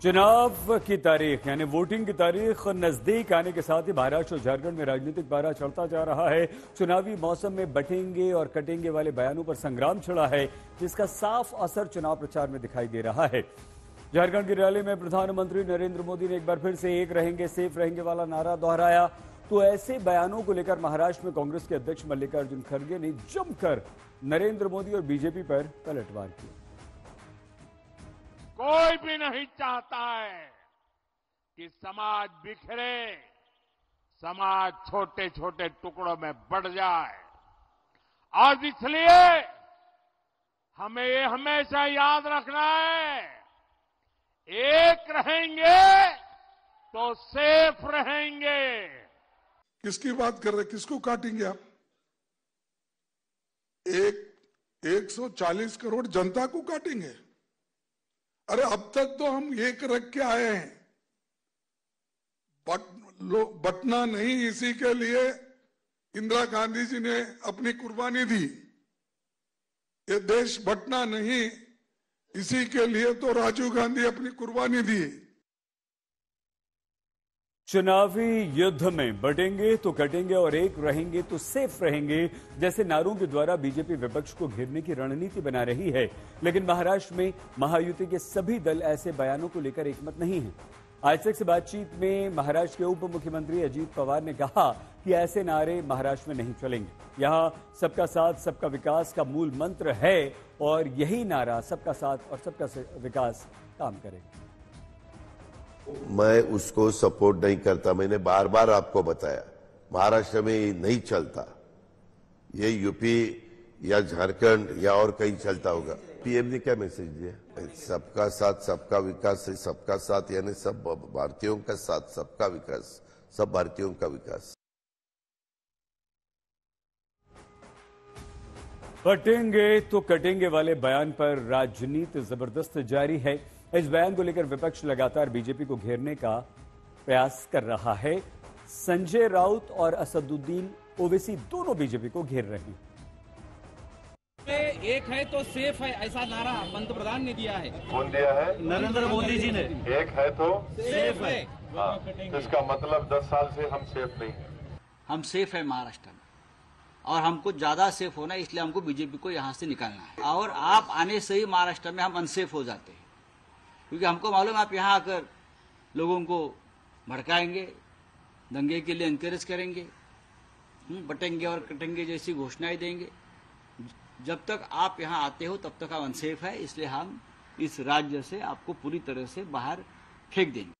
चुनाव की तारीख यानी वोटिंग की तारीख नजदीक आने के साथ ही महाराष्ट्र और झारखंड में राजनीतिक पारा चढ़ता जा रहा है। चुनावी मौसम में बटेंगे और कटेंगे वाले बयानों पर संग्राम छिड़ा है, जिसका साफ असर चुनाव प्रचार में दिखाई दे रहा है। झारखंड की रैली में प्रधानमंत्री नरेंद्र मोदी ने एक बार फिर से एक रहेंगे सेफ रहेंगे वाला नारा दोहराया। तो ऐसे बयानों को लेकर महाराष्ट्र में कांग्रेस के अध्यक्ष मल्लिकार्जुन खड़गे ने जमकर नरेंद्र मोदी और बीजेपी पर पलटवार किया। कोई भी नहीं चाहता है कि समाज बिखरे, समाज छोटे छोटे टुकड़ों में बढ़ जाए। और इसलिए हमें ये हमेशा याद रखना है, एक रहेंगे तो सेफ रहेंगे। किसकी बात कर रहे, किसको काटेंगे आप? 140 करोड़ जनता को काटेंगे? अरे अब तक तो हम एक रख के आए हैं, बटना नहीं, इसी के लिए इंदिरा गांधी जी ने अपनी कुर्बानी दी। ये देश बटना नहीं, इसी के लिए तो राजीव गांधी अपनी कुर्बानी दी। चुनावी युद्ध में बटेंगे तो कटेंगे और एक रहेंगे तो सेफ रहेंगे जैसे नारों के द्वारा बीजेपी विपक्ष को घेरने की रणनीति बना रही है। लेकिन महाराष्ट्र में महायुति के सभी दल ऐसे बयानों को लेकर एकमत नहीं है। आज तक से बातचीत में महाराष्ट्र के उप मुख्यमंत्री अजीत पवार ने कहा कि ऐसे नारे महाराष्ट्र में नहीं चलेंगे। यहां सबका साथ सबका विकास का मूल मंत्र है और यही नारा सबका साथ और सबका विकास काम करेगा। मैं उसको सपोर्ट नहीं करता। मैंने बार बार आपको बताया, महाराष्ट्र में ये नहीं चलता, ये यूपी या झारखंड या और कहीं चलता होगा। पीएम ने क्या मैसेज दिया? सबका साथ सबका विकास है। सबका साथ यानी सब भारतीयों का साथ, सबका विकास, सब भारतीयों का विकास। बटेंगे तो कटेंगे वाले बयान पर राजनीति जबरदस्त जारी है। इस बयान को लेकर विपक्ष लगातार बीजेपी को घेरने का प्रयास कर रहा है। संजय राउत और असदुद्दीन ओवैसी दोनों बीजेपी को घेर रहे हैं। एक है तो सेफ है, ऐसा नारा पंतप्रधान ने दिया है। कौन दिया है? नरेंद्र मोदी जी ने। एक है तो सेफ है। हाँ, तो इसका मतलब 10 साल से हम सेफ नहीं हैं। हम सेफ है महाराष्ट्र में और हमको ज्यादा सेफ होना है, इसलिए हमको बीजेपी को यहाँ से निकालना है। और आप आने से ही महाराष्ट्र में हम अनसेफ हो जाते हैं, क्योंकि हमको मालूम है आप यहाँ आकर लोगों को भड़काएंगे, दंगे के लिए एनकरेज करेंगे, बटेंगे और कटेंगे जैसी घोषणाएं देंगे। जब तक आप यहाँ आते हो तब तक आप अनसेफ है, इसलिए हम इस राज्य से आपको पूरी तरह से बाहर फेंक देंगे।